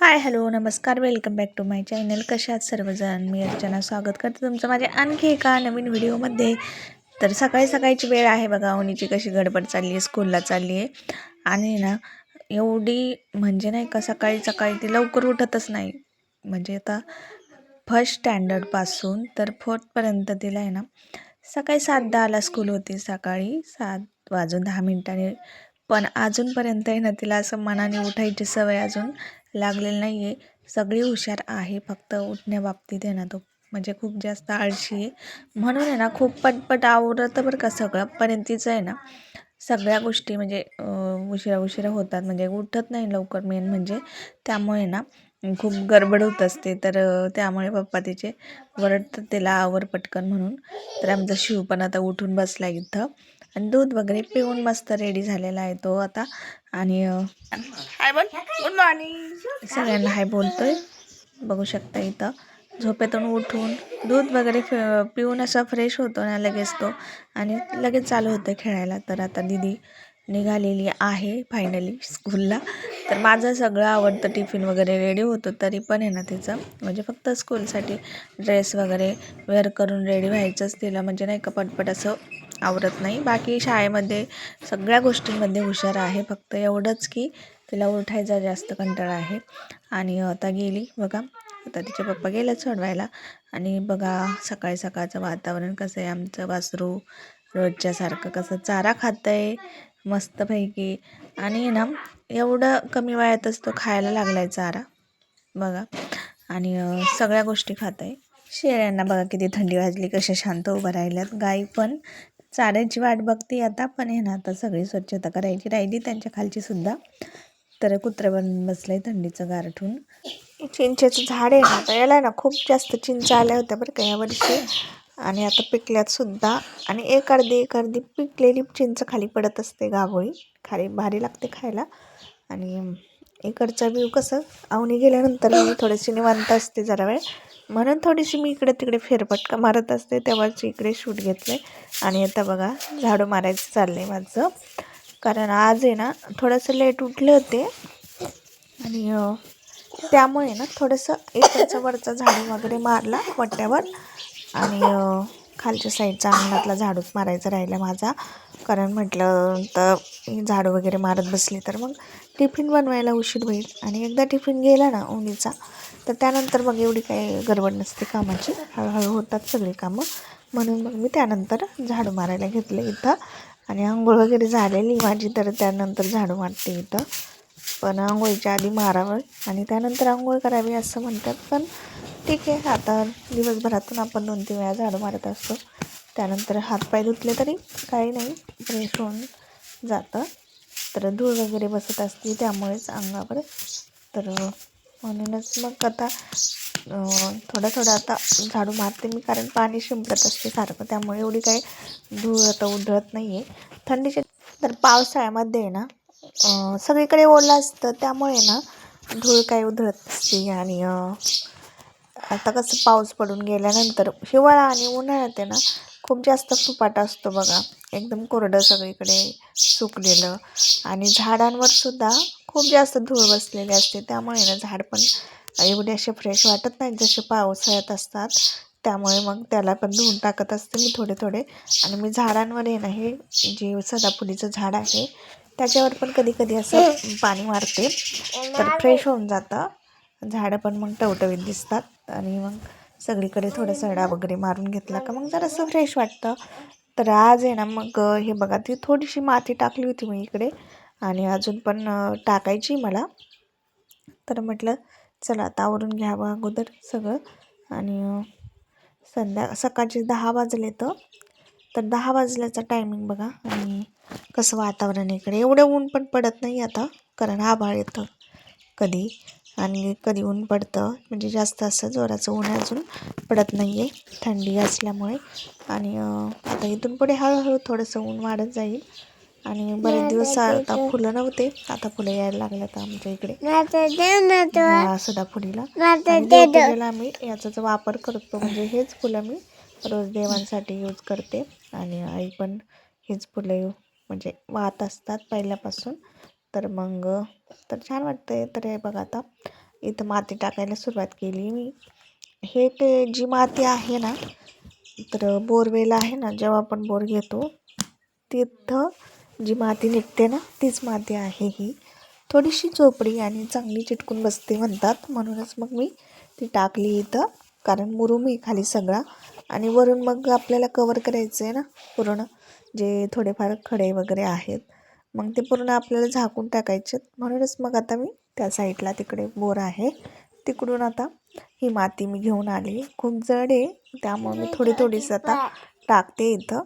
हाय hello नमस्कार welcome back to my channel. कशा आहात सर्वजण? मी अर्चना स्वागत करते तुमचं माझ्या आणखी एका नवीन व्हिडिओमध्ये. तर सकाळी सकाळची वेळ आहे बघा. उन्हीची कशी गडबड चालली आहे, स्कूलला चालली आहे. आणि ना एवढी म्हणजे नाही का सकाळी सकाळी ती लवकर उठतच नाही. म्हणजे आता फर्स्ट स्टँडर्डपासून तर फोर्थपर्यंत तिला आहे ना सकाळी 7:10ला स्कूल होती. सकाळी 7:10 पण अजूनपर्यंत आहे ना तिला असं मनाने उठायची सवय अजून लागलेली नाही आहे. सगळी हुशार आहे, फक्त उठण्याबाबतीत आहे ना तो म्हणजे खूप जास्त आळशी आहे. म्हणून आहे ना खूप पटपट आवरतं बरं का सगळं. पण तिचं आहे ना सगळ्या गोष्टी म्हणजे उशिरा उशिरा होतात, म्हणजे उठत नाही लवकर मेन म्हणजे. त्यामुळे ना खूप गडबड होत असते. तर त्यामुळे पप्पा तिचे वरडतात तिला आवर पटकन म्हणून. तर आमचा शिव पण आता उठून बसला इथं आणि दूध वगैरे पिऊन मस्त रेडी झालेला आहे तो आता. आणि हाय बोल, गुड मॉर्निंग सगळ्यांना हाय बोलतोय. बघू शकता इथं झोपेतून उठून दूध वगैरे पिऊन असा फ्रेश होतो ना लगेच तो, आणि लगेच चालू होतं खेळायला. तर आता दीदी निघालेली आहे फायनली स्कूलला. तर माझं सगळं आवडतं टिफिन वगैरे रेडी होतं, तरी पण आहे ना तिचं म्हणजे फक्त स्कूलसाठी ड्रेस वगैरे वेअर करून रेडी व्हायचंच तिला, म्हणजे नाही का पटपट असं आवरत नाही. बाकी शाळेमध्ये सगळ्या गोष्टींमध्ये हुशार आहे, फक्त एवढंच की तिला उठायचा जास्त कंटाळा आहे. आणि आता गेली बघा, आता तिचे पप्पा गेले सोडवायला. आणि बघा सकाळी सकाळचं वातावरण कसं आहे. आमचं वासरू रोजच्यासारखं कसं चारा खातं आहे मस्तपैकी. आणि ना एवढं कमी वयातच तो खायला लागला आहे चारा बघा. आणि सगळ्या गोष्टी खात आहे. शेळ्यांना बघा किती थंडी वाजली, कशा शांत उभं राहिल्यात. गाई पण चाऱ्याची वाट बघते आता, पण आहे ना आता सगळी स्वच्छता करायची राहिली त्यांच्या खालची सुद्धा. तर कुत्रा बनून बसलंय थंडीचं गारठून. चिंचेचं झाड आहे ना, आता याला ना खूप जास्त चिंच आल्या होत्या बरं का यावर्षी, आणि आता पिकल्यात सुद्धा. आणि एक अर्धी पिकलेली चिंच खाली पडत असते गाभोळी, खाली भारी लागते खायला. आणि इकडचा व्ह्यू कसं आवनी गेल्यानंतर मी थोडीशी निवांत असते जरा वेळ, म्हणून थोडीशी मी इकडे तिकडे फेरफटका मारत असते. तेव्हाच इकडे शूट घेतलं आहे. आणि आता बघा झाडू मारायचं चाललं आहे माझं, कारण आज आहे ना थोडंसं लेट उठले होते. आणि त्यामुळे ना थोडंसं इकडचा वरचा झाडू वगैरे मारला वट्ट्यावर. आणि खालच्या साईडचा अंगणातला झाडूच मारायचा राहिला माझा, कारण म्हटलं तर झाडू वगैरे मारत बसली तर मग टिफिन बनवायला उशीर होईल. आणि एकदा टिफिन गेला ना उन्हीचा, तर त्यानंतर मग एवढी काही गडबड नसते कामाची, हळूहळू होतात सगळी कामं. म्हणून मग मी त्यानंतर झाडू मारायला घेतलं इथं. आणि आंघोळ वगैरे झालेली माझी, तर त्यानंतर झाडू मारते इथं. पण आंघोळीच्या आधी मारावं आणि त्यानंतर आंघोळ करावी असं म्हणतात. पण ठीक आहे, आता दिवसभरातून आपण 2-3 वेळा झाडू मारत असतो. त्यानंतर हातपाय धुतले तरी काही नाही, फ्रेश होऊन जातं. तर धूळ वगैरे बसत असते त्यामुळेच अंगावर. तर म्हणूनच मग आता थोडं थोडं आता झाडू मारते मी, कारण पाणी शिंपडत असते सारखं, त्यामुळे एवढी काही धूळ आता उधळत नाही आहे थंडीच्या. तर पावसाळ्यामध्ये ना सगळीकडे ओलं असतं, त्यामुळे ना धूळ काही उधळत नसते. आणि आता कसं पाऊस पडून गेल्यानंतर हिवाळा आणि उन्हाळ्यात आहे ना खूप जास्त फुपाटा असतो बघा, एकदम कोरडं सगळीकडे सुकलेलं. आणि झाडांवर सुद्धा खूप जास्त धूळ बसलेली असते, त्यामुळे ना झाड पण एवढे असे फ्रेश वाटत नाहीत जसे पावसाळ्यात असतात. त्यामुळे मग त्याला पण धुवून टाकत असते मी थोडे थोडे. आणि मी झाडांवर आहे ना हे जे सदाफुलीचं झाड आहे त्याच्यावर पण कधी कधी असं पाणी मारते, तर फ्रेश होऊन जातं झाडं पण, मग टवटवीत दिसतात. आणि मग सगळीकडे थोडं सडा वगैरे मारून घेतला का मग जरासं फ्रेश वाटतं. तर आज आहे ना मग हे बघा, ती थोडीशी माती टाकली होती मी इकडे, आणि अजून पण टाकायची मला. तर म्हटलं चला आता आवरून घ्यावं अगोदर सगळं. आणि सकाळचे 10 वाजले, तर 10 वाजल्याचा टायमिंग बघा. आणि कसं वातावरण इकडे, एवढं ऊन पण पडत नाही आता, कारण आभाळ येतं कधी आणि कधी ऊन पडतं, म्हणजे जास्त असं जोराचं ऊन अजून पडत नाही आहे थंडी असल्यामुळे. आणि आता इथून पुढे हळूहळू थोडंसं ऊन वाढत जाईल. आणि बरेच दिवस आता फुलं नव्हते, आता फुलं यायला लागल्यात आमच्या इकडे सदाफुलीला. आणि देवपूजेला आम्ही याचाच वापर करतो, म्हणजे हेच फुलं मी रोज देवांसाठी यूज करते. आणि आई पण हेच फुलं म्हणजे वाहत असतात पहिल्यापासून. तर मग तर छान वाटतंय. तर हे बघा आता इथं माती टाकायला सुरुवात केली मी. हे ते जी माती आहे ना, तर बोरवेल आहे ना, जेव्हा आपण बोर घेतो तिथं जी माती निघते ना, तीच माती आहे ही. थोडीशी चोपडी आणि चांगली चिटकून बसते म्हणतात, म्हणूनच मग मी ती टाकली इथं. कारण मुरुम आहे खाली सगळा आणि वरून मग आपल्याला कवर करायचं आहे ना पूर्ण, जे थोडेफार खडे वगैरे आहेत मग ते पूर्ण आपल्याला झाकून टाकायचे. म्हणूनच मग आता मी त्या साईडला तिकडे बोर आहे तिकडून आता ही माती मी घेऊन आली. खूप जड आहे त्यामुळे मी थोडीशी आता टाकते इथं.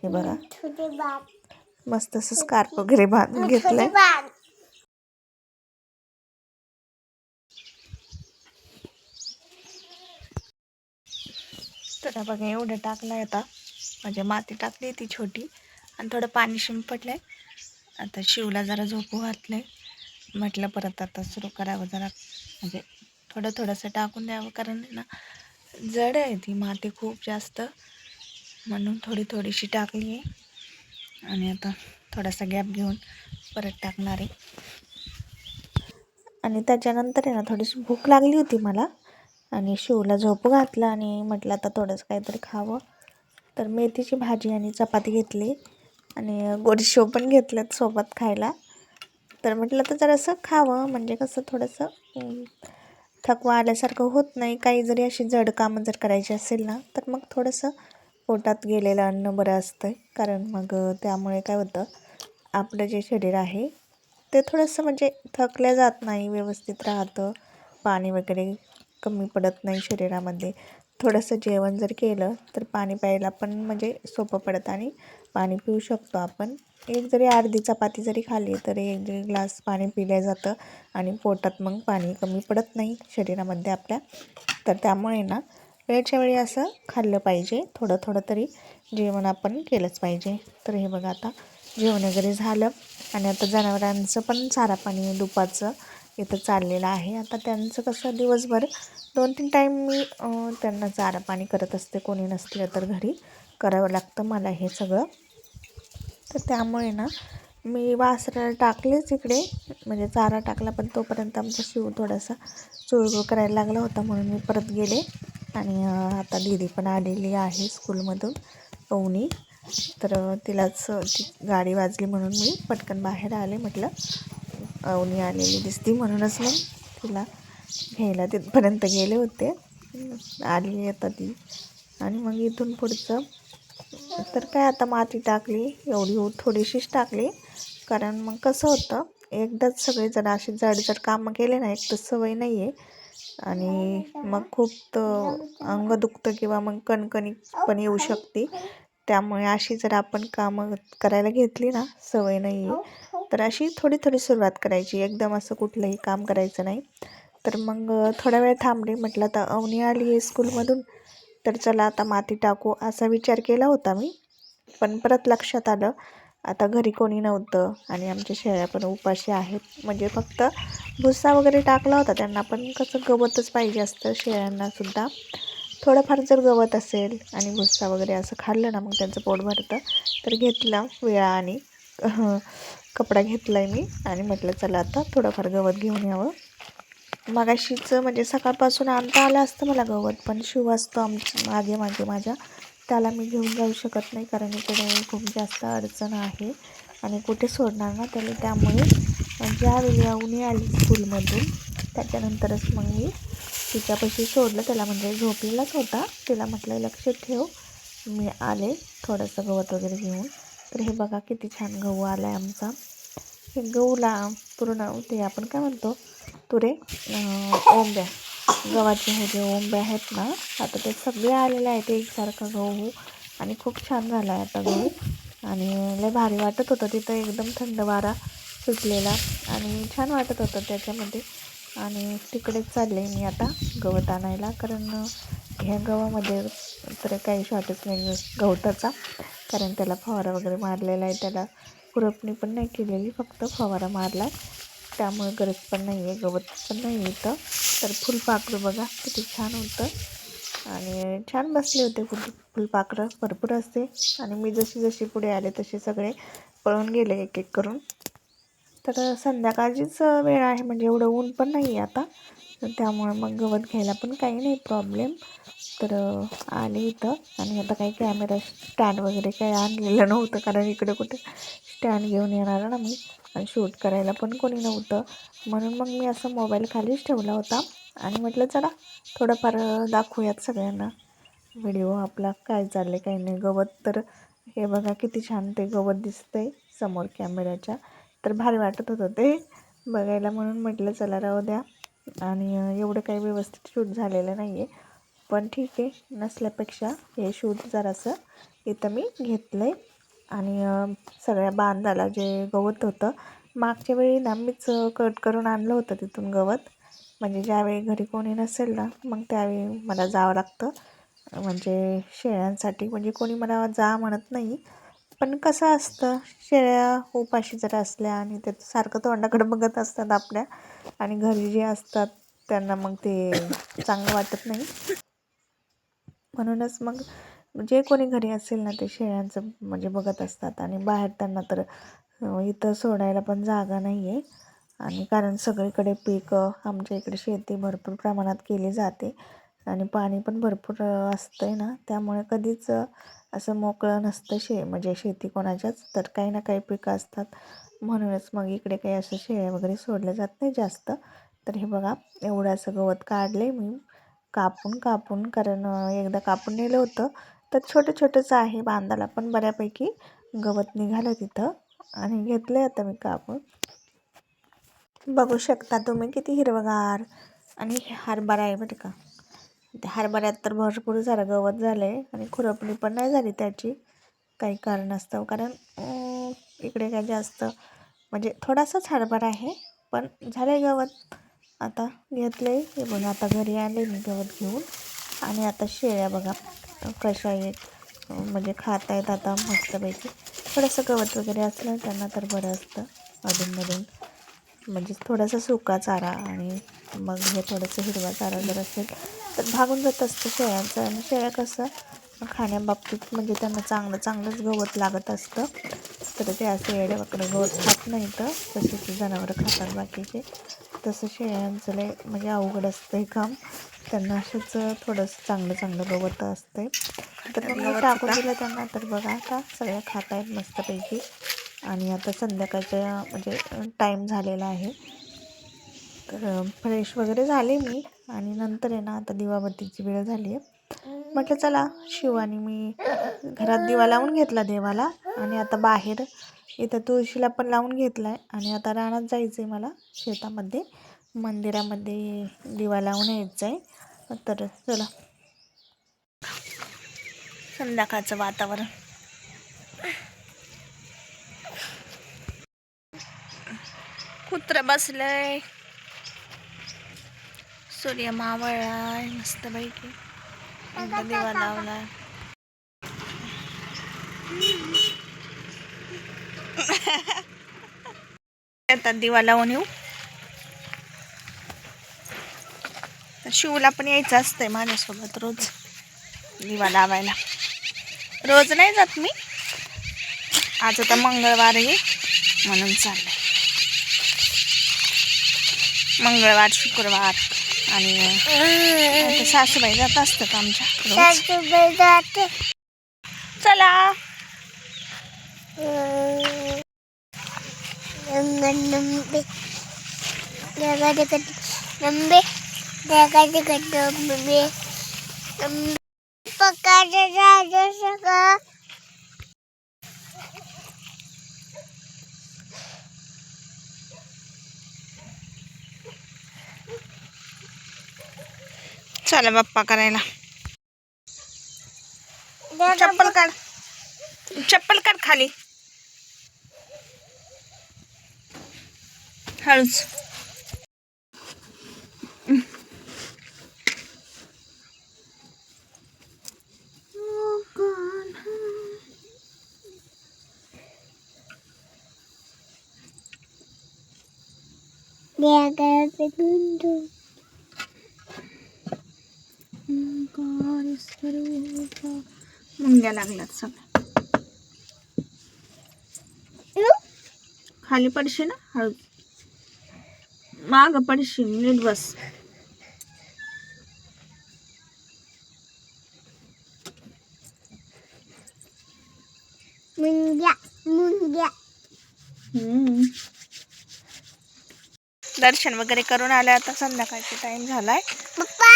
हे बघा मस्त असं स्कार्फ वगैरे बांधून घेतलंय. तर बघा एवढं टाकलंय आता, म्हणजे माती टाकली ती छोटी आणि थोडं पाणी शिंपडलंय. आता शिवला जरा झोपू घातलंय. म्हटलं परत आता सुरू करावं जरा, म्हणजे थोडंसं टाकून द्यावं, कारण ना जड आहे ती माती खूप जास्त, म्हणून थोडीशी टाकली आहे आणि आता थोडासा गॅप घेऊन परत टाकणार आहे. आणि त्याच्यानंतर आहे ना थोडीशी भूक लागली होती मला आणि शिवला झोपू घातलं आणि म्हटलं आता थोडंसं काहीतरी खावं. तर मेथीची भाजी आणि चपाती घेतली आणि गोडी शेव पण घेतल्यात सोबत खायला. तर म्हटलं तर जरासं खावं, म्हणजे कसं थोडंसं थकवा आल्यासारखं होत नाही. काही जरी अशी जड कामं जर करायची असेल ना, तर मग थोडंसं पोटात गेलेलं अन्न बरं असतं. कारण मग त्यामुळे काय होतं, आपलं जे शरीर आहे ते थोडंसं म्हणजे थकल्या जात नाही, व्यवस्थित राहतं. पाणी वगैरे कमी पडत नाही शरीरामध्ये. थोडंसं जेवण जर केलं तर पाणी प्यायला पण म्हणजे सोपं पडतं आणि पाणी पिऊ शकतो आपण. एक जरी अर्धी चपाती जरी खाल्ली तरी 1-1 ग्लास पाणी पिलं जातं आणि पोटात मग पाणी कमी पडत नाही शरीरामध्ये आपल्या. तर त्यामुळे ना वेळच्या वेळी असं खाल्लं पाहिजे, थोडं तरी जेवण आपण केलंच पाहिजे. तर हे बघा आता जेवण वगैरे झालं आणि आता जनावरांचं पण चारा पाणी दुपारचं इथं चाललेलं आहे. आता त्यांचं कसं दिवसभर 2-3 टाईम मी त्यांना चारा पाणी करत असते. कोणी नसलं तर घरी करावं लागतं मला हे सगळं. तर त्यामुळे ना मी वासराला टाकलेच इकडे, म्हणजे चारा टाकला, पण तोपर्यंत आमचा शिव थोडासा चुळबुळ करायला लागला होता म्हणून मी परत गेले. आणि आता दीदी पण आलेली आहे स्कूलमधून, पवनी. तर तिलाच ती गाडी वाजली म्हणून मी पटकन बाहेर आले. म्हटलं अवनी आलेली दिसती, म्हणूनच मग तिला घ्यायला तिथपर्यंत गेले होते. आली आता ती. आणि मग इथून पुढचं तर काय आता माती टाकली, एवढी थोडीशीच टाकली. कारण मग कसं होतं, एकदाच सगळे जण असे जड कामं केले ना, एक तर सवय नाही आहे आणि मग खूप अंग दुखतं किंवा मग कणकणी पण येऊ शकते. त्यामुळे अशी जर आपण कामं करायला घेतली ना, सवय नाही आहे, तर अशी थोडी सुरुवात करायची, एकदम असं कुठलंही काम करायचं नाही. तर मग थोडा वेळ थांबले. म्हटलं आता अवनी आली आहे स्कूलमधून, तर चला आता माती टाकू असा विचार केला होता मी. पण परत लक्षात आलं आता घरी कोणी नव्हतं आणि आमच्या शेळ्या पण उपाशी आहेत. म्हणजे फक्त भुस्सा वगैरे टाकला होता त्यांना, पण कसं गवतच पाहिजे असतं शेळ्यांनासुद्धा. थोडंफार जर गवत असेल आणि भुस्सा वगैरे असं खाल्लं ना, मग त्यांचं पोट भरतं. तर घेतला विळा आणि कपडा घेतला आहे मी आणि म्हटलं चला आता थोडंफार गवत घेऊन यावं. मगाशीच म्हणजे सकाळपासून आणता आलं असतं मला गवत, पण शिव असतो मागे माझ्या, त्याला मी घेऊन जाऊ शकत नाही, कारण इकडे खूप जास्त अडचण आहे आणि कुठे सोडणार ना त्याला. त्यामुळे ज्यावेळी अवनी आली स्कूलमधून त्याच्यानंतरच मग मी तिच्यापाशी सोडलं त्याला, म्हणजे झोपलेलाच होता. तिला म्हटलं लक्ष ठेव, मी आले थोडंसं गवत वगैरे घेऊन. तर हे बघा किती छान गहू आला आहे आमचा. हे गहूला पूर्ण ते आपण काय म्हणतो तुरे, ओंब्या, गव्हाचे हे जे ओंब्या आहेत ना, आता ते सगळे आलेले आहेत एकसारखा गहू आणि खूप छान झाला आहे आता गहू. आणि लय भारी वाटत होतं तिथं, एकदम थंड वारा सुटलेला आणि छान वाटत होतं त्याच्यामध्ये. आणि तिकडेच चालले मी आता गवत आणायला, कारण ह्या गव्हामध्ये तर काही शॉर्टच नाही गवताचा, कारण त्याला फवारा वगैरे मारलेला आहे. त्याला खुरपणी पण नाही केलेली, फक्त फवारा मारला, त्यामुळे गरज पण नाही आहे, गवत पण नाही इथं. तर फुलपाखरू बघा किती छान होतं आणि छान बसले होते. फुलपाखरं भरपूर असते आणि मी जशी पुढे आले तसे सगळे पळून गेले एक करून. तर संध्याकाळचीच वेळ आहे, म्हणजे एवढं ऊन पण नाही आहे आता, तर त्यामुळे मग गवत घ्यायला पण काही नाही प्रॉब्लेम. तर आले इथं आणि आता काही कॅमेरा स्टँड वगैरे काही आणलेलं नव्हतं, कारण इकडे कुठे स्टँड घेऊन येणार ना मी, आणि शूट करायला पण कोणी नव्हतं. म्हणून मग मी असं मोबाईल खालीच ठेवला होता आणि म्हटलं चला थोडंफार दाखवूयात सगळ्यांना व्हिडिओ आपला काय चाललं काही नाही. गवत तर हे बघा किती छान ते गवत दिसतंय समोर कॅमेऱ्याच्या, तर भारी वाटत होतं ते बघायला, म्हणून म्हटलं चला राहू द्या. आणि एवढं काही व्यवस्थित शूट झालेलं नाही आहे, पण ठीक आहे, नसल्यापेक्षा हे शूट जरासं इथं मी घेतलं आहे. आणि सगळ्या बांधाला जे गवत होतं मागच्या वेळी ना मीच कट करून आणलं होतं तिथून गवत, म्हणजे ज्यावेळी घरी कोणी नसेल ना मग त्यावेळी मला जावं लागतं, म्हणजे शेळ्यांसाठी. म्हणजे कोणी मला जा म्हणत नाही, पण कसं असतं शेळ्या उपाशी जर असल्या आणि ते सारखं तोंडाकडे बघत असतात आपल्या, आणि घरी जे असतात त्यांना मग ते चांगलं वाटत नाही. म्हणूनच मग जे कोणी घरी असेल ना ते शेळ्यांचं म्हणजे बघत असतात, आणि बाहेर त्यांना तर इथं सोडायला पण जागा नाही आहे. आणि कारण सगळीकडे पीक आमच्या इकडे शेती भरपूर प्रमाणात केली जाते आणि पाणी पण भरपूर असतं आहे ना, त्यामुळे कधीच असं मोकळं नसतं म्हणजे शेती कोणाच्याच, तर काही ना काही पिकं असतात. म्हणूनच मग इकडे काही असं शेळ्या वगैरे सोडल्या जात नाही जास्त. तर हे बघा एवढं असं गवत काढले मी कापून, कारण एकदा कापून नेलं होतं, तर छोटं छोटंच आहे, बांधाला पण बऱ्यापैकी गवत निघालं तिथं, आणि घेतलं आता मी कापून. बघू शकता तुम्ही किती हिरवगार, आणि हरभरा आहे बरं का. त्या हरभऱ्यात तर भरपूर सारं गवत झालं आहे, आणि खुरपणी पण नाही झाली त्याची काही कारणास्तव, कारण इकडे काय जास्त म्हणजे थोडासाच हरभरा आहे, पण झालं गवत. आता घेतलं आहे हे बघा, आता घरी आले मी गवत घेऊन, आणि आता शेळ्या बघा कशा आहेत, म्हणजे खात आहेत आता मस्तपैकी. थोडंसं गवत वगैरे असलं त्यांना तर बरं असतं अधूनमधून, म्हणजे थोडासा सुका चारा आणि मग हे थोडंसं हिरवा चारा जर असेल तर भागून जात असतं शेळ्यांचं. आणि शेळ्या कसं खाण्याबाबतीत म्हणजे त्यांना चांगलंच गवत लागत असतं, तर ते असं येड्यावाकडं गवत खात नाही, तर जसे की जनावरं खातात बाकीचे, तसं शेळ्यांचं लय म्हणजे अवघड असतं हे काम. त्यांना असंच थोडंसं चांगलं गवत असते, तर मग मी टाकून दिलं त्यांना. तर बघा आता सगळ्या खात आहेत मस्तपैकी. आणि आता संध्याकाळच्या म्हणजे टाईम झालेला आहे, तर फ्रेश वगैरे झाले मी, आणि नंतर आहे ना आता दिवाबत्तीची वेळ झाली आहे. म्हटलं चला शिव आणि मी घरात दिवा लावून घेतला देवाला, आणि आता बाहेर इथं तुळशीला पण लावून घेतला आहे, आणि आता रानात जायचं आहे मला, शेतामध्ये मंदिरामध्ये दिवा लावून यायचं आहे. तर चला, संध्याकाळचं वातावरण, कुत्रं बसलंय, सूर्य मावळलाय मस्तपैकी, दिवा लावला. आता दिवा लावून येऊ. शिवला पण यायचं असतंय माझ्यासोबत रोज दिवा लावायला. रोज नाही जात मी, आज आता मंगळवार आहे म्हणून चाललंय. मंगळवार, शुक्रवार, आणि सासूबाई जात असतात आमच्या. चला चला बाप्पा करायला. चप्पल काढ खाली, हळूच. मुंग्या लागल्यात सगळ्या खाली पडशी ना, हळू माग पडशी, नीट बस. मुंग्या मुंग्या. दर्शन वगैरे करून आले. आता संध्याकाळचा टाइम झालाय. पप्पा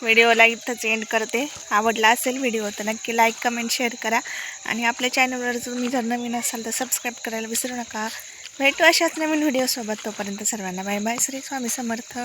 व्हिडिओला इथंच एंड करते. आवडला असेल व्हिडिओ तर नक्की लाईक कमेंट शेअर करा. आणि आपल्या चॅनलवर तुम्ही जर नवीन असाल तर सबस्क्राईब करायला विसरू नका. भेटू अशाच नवीन व्हिडिओसोबत. तोपर्यंत सर्वांना बाय बाय. श्री स्वामी समर्थ.